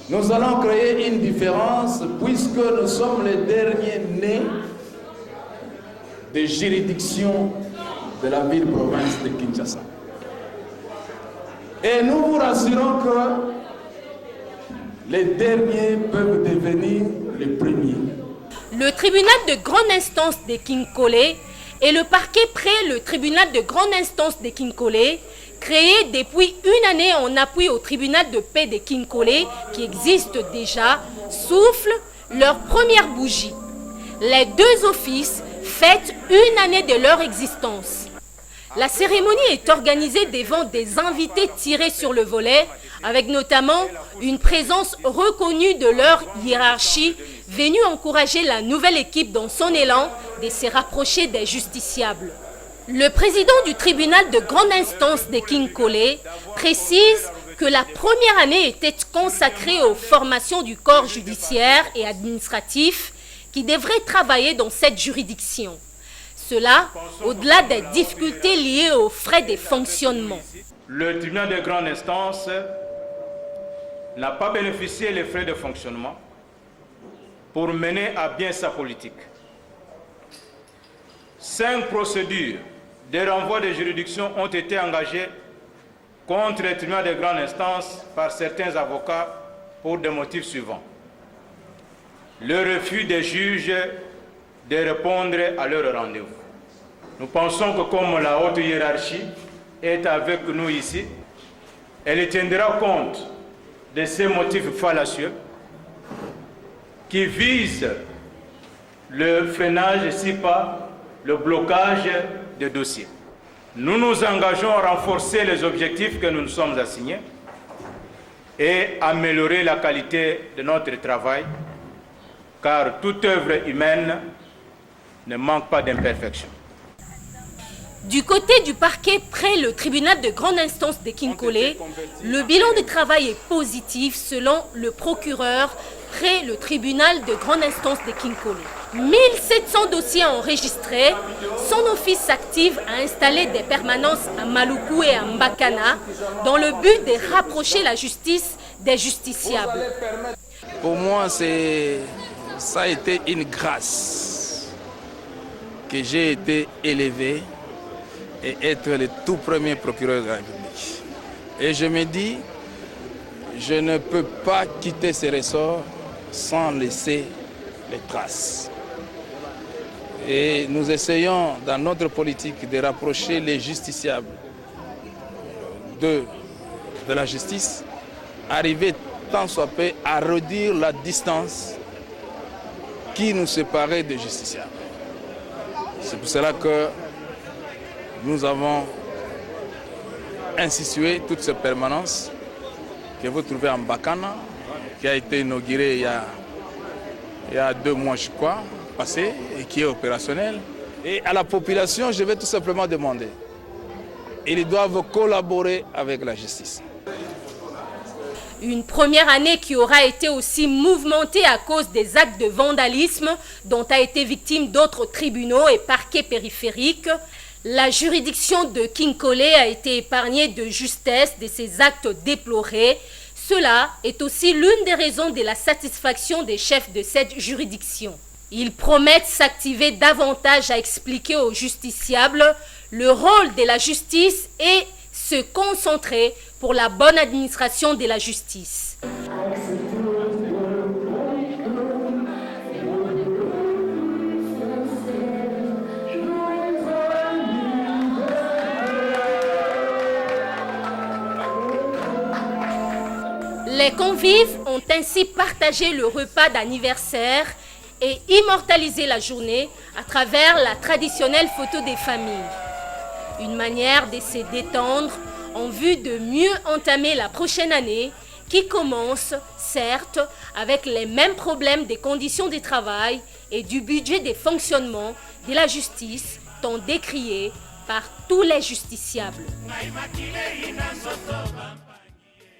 Nous allons créer une différence puisque nous sommes les derniers nés des juridictions de la ville-province de Kinshasa. Et nous vous rassurons que les derniers peuvent devenir les premiers. Le tribunal de grande instance de Kinkole et le parquet près le tribunal de grande instance de Kinkole, créé depuis une année en appui au tribunal de paix de Kinkole, qui existe déjà, soufflent leur première bougie. Les deux offices fêtent une année de leur existence. La cérémonie est organisée devant des invités tirés sur le volet, avec notamment une présence reconnue de leur hiérarchie, venue encourager la nouvelle équipe dans son élan de se rapprocher des justiciables. Le président du tribunal de grande instance de Kinkole précise que la première année était consacrée aux formations du corps judiciaire et administratif qui devrait travailler dans cette juridiction. Cela, au-delà des difficultés liées aux frais de fonctionnement. Le tribunal de grande instance n'a pas bénéficié des frais de fonctionnement pour mener à bien sa politique. 5 procédures de renvoi de juridiction ont été engagées contre le tribunal de grande instance par certains avocats pour des motifs suivants. Le refus des juges de répondre à leur rendez-vous. Nous pensons que comme la haute hiérarchie est avec nous ici, elle tiendra compte de ces motifs fallacieux qui visent le freinage, si pas le blocage des dossiers. Nous nous engageons à renforcer les objectifs que nous nous sommes assignés et améliorer la qualité de notre travail, car toute œuvre humaine ne manque pas d'imperfection. Du côté du parquet près le tribunal de grande instance de Kinkole, le bilan de travail est positif selon le procureur près le tribunal de grande instance de Kinkole. 1700 dossiers enregistrés, son office active à installer des permanences à Maluku et à Mbakana dans le but de rapprocher la justice des justiciables. Pour moi, ça a été une grâce que j'ai été élevé et être le tout premier procureur de la République. Et je me dis, je ne peux pas quitter ce ressort sans laisser les traces. Et nous essayons dans notre politique de rapprocher les justiciables de la justice, arriver tant soit peu à réduire la distance qui nous séparait des justiciables. C'est pour cela que nous avons institué toutes ces permanences que vous trouvez en Mbakana, qui a été inaugurée il y a 2 mois, je crois, passé, et qui est opérationnelle. Et à la population, je vais tout simplement demander, ils doivent collaborer avec la justice. Une première année qui aura été aussi mouvementée à cause des actes de vandalisme dont a été victime d'autres tribunaux et parquets périphériques. La juridiction de Kinkole a été épargnée de justesse de ces actes déplorés. Cela est aussi l'une des raisons de la satisfaction des chefs de cette juridiction. Ils promettent s'activer davantage à expliquer aux justiciables le rôle de la justice et se concentrer pour la bonne administration de la justice. Les convives ont ainsi partagé le repas d'anniversaire et immortalisé la journée à travers la traditionnelle photo des familles. Une manière de se détendre en vue de mieux entamer la prochaine année qui commence, certes, avec les mêmes problèmes des conditions de travail et du budget de fonctionnement de la justice, tant décrié par tous les justiciables.